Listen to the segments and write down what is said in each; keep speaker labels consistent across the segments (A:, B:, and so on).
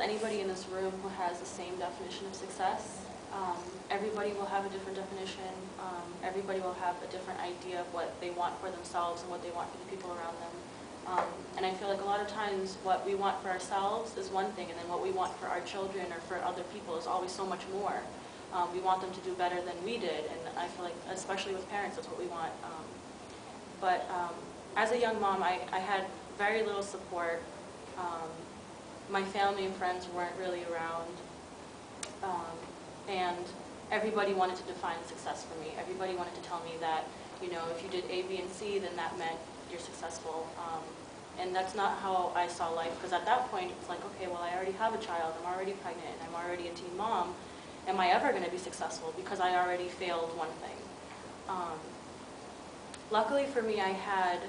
A: anybody in this room who has the same definition of success. Everybody will have a different definition. Everybody will have a different idea of what they want for themselves and what they want for the people around them. And I feel like a lot of times what we want for ourselves is one thing, and then what we want for our children or for other people is always so much more. We want them to do better than we did, and I feel like, especially with parents, that's what we want. But as a young mom, I had very little support. My family and friends weren't really around, and everybody wanted to define success for me. Everybody wanted to tell me that, you know, if you did A, B, and C, then that meant you're successful. And that's not how I saw life, because at that point, it's like, okay, well, I already have a child, I'm already pregnant, I'm already a teen mom. Am I ever going to be successful? Because I already failed one thing. Luckily for me, I had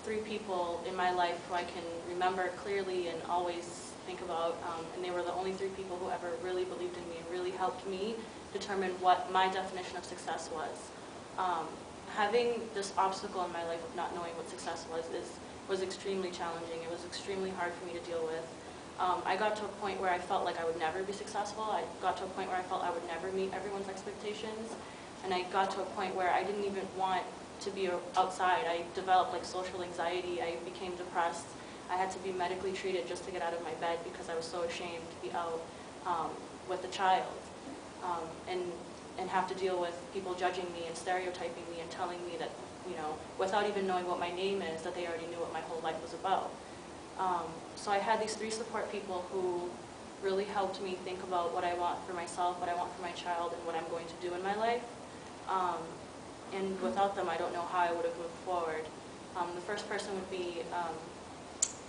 A: 3 people in my life who I can remember clearly and always think about, and they were the only 3 people who ever really believed in me and really helped me determine what my definition of success was. Having this obstacle in my life of not knowing what success was extremely challenging. It was extremely hard for me to deal with. I got to a point where I felt like I would never be successful. I got to a point where I felt I would never meet everyone's expectations. And I got to a point where I didn't even want to be outside. I developed like social anxiety. I became depressed. I had to be medically treated just to get out of my bed because I was so ashamed to be out with a child and have to deal with people judging me and stereotyping me and telling me that, you know, without even knowing what my name is, that they already knew what my whole life was about. So I had these 3 support people who really helped me think about what I want for myself, what I want for my child, and what I'm going to do in my life. And without them, I don't know how I would have moved forward. The first person would be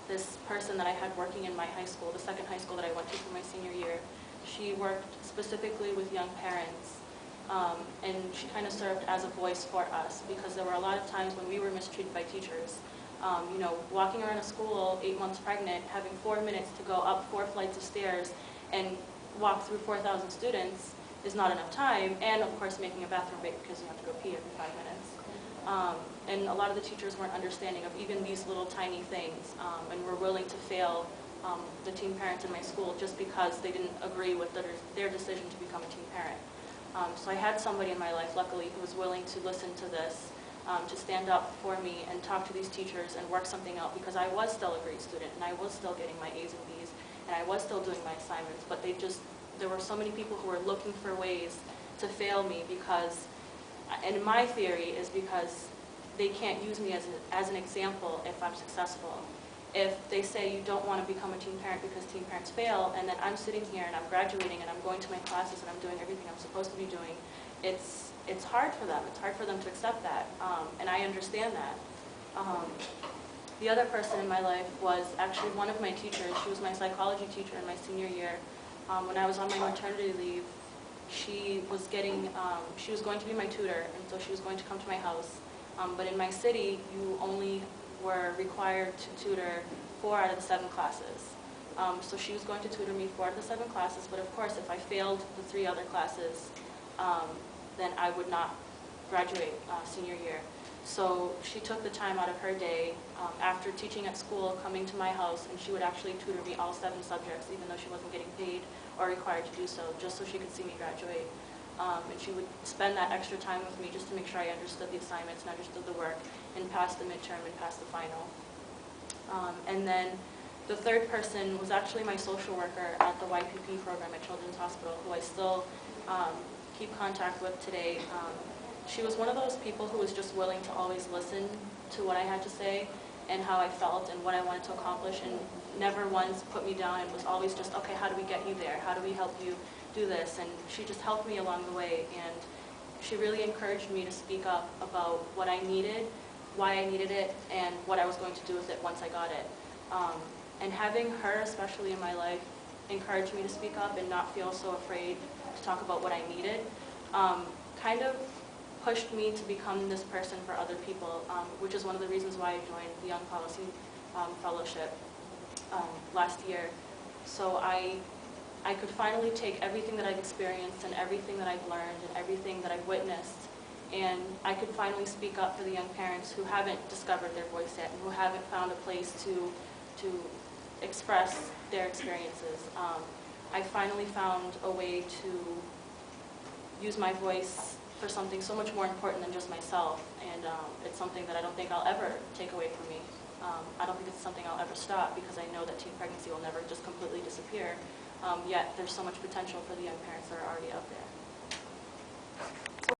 A: this person that I had working in my high school, the second high school that I went to for my senior year. She worked specifically with young parents, and she kind of served as a voice for us, because there were a lot of times when we were mistreated by teachers. You know, walking around a school 8 months pregnant, having 4 minutes to go up 4 flights of stairs and walk through 4,000 students is not enough time, and of course making a bathroom break because you have to go pee every 5 minutes. And a lot of the teachers weren't understanding of even these little tiny things, and were willing to fail the teen parents in my school just because they didn't agree with their decision to become a teen parent. So I had somebody in my life, luckily, who was willing to listen to this, to stand up for me and talk to these teachers and work something out, because I was still a great student and I was still getting my A's and B's and I was still doing my assignments, but there were so many people who were looking for ways to fail me because, and my theory is because they can't use me as an example if I'm successful. If they say you don't want to become a teen parent because teen parents fail, and then I'm sitting here and I'm graduating and I'm going to my classes and I'm doing everything I'm supposed to be doing, it's hard for them. It's hard for them to accept that, and I understand that. The other person in my life was actually one of my teachers. She was my psychology teacher in my senior year. When I was on my maternity leave, she was going to be my tutor, and so she was going to come to my house. But in my city, you only were required to tutor 4 out of the 7 classes. So she was going to tutor me 4 out of the 7 classes, but of course if I failed the 3 other classes, then I would not graduate senior year. So she took the time out of her day after teaching at school, coming to my house, and she would actually tutor me all 7 subjects, even though she wasn't getting paid or required to do so, just so she could see me graduate. And she would spend that extra time with me just to make sure I understood the assignments and understood the work and passed the midterm and passed the final. And then the third person was actually my social worker at the YPP program at Children's Hospital, who I still keep contact with today. She was one of those people who was just willing to always listen to what I had to say and how I felt and what I wanted to accomplish, and never once put me down, and was always just, okay, how do we get you there? How do we help you do this? And she just helped me along the way, and she really encouraged me to speak up about what I needed, why I needed it, and what I was going to do with it once I got it. And having her, especially in my life, encourage me to speak up and not feel so afraid to talk about what I needed, kind of pushed me to become this person for other people, which is one of the reasons why I joined the Young Policy Fellowship last year. So I could finally take everything that I've experienced and everything that I've learned and everything that I've witnessed, and I could finally speak up for the young parents who haven't discovered their voice yet and who haven't found a place to express their experiences. I finally found a way to use my voice for something so much more important than just myself, and it's something that I don't think I'll ever take away from me. I don't think it's something I'll ever stop, because I know that teen pregnancy will never just completely disappear, yet there's so much potential for the young parents that are already out there.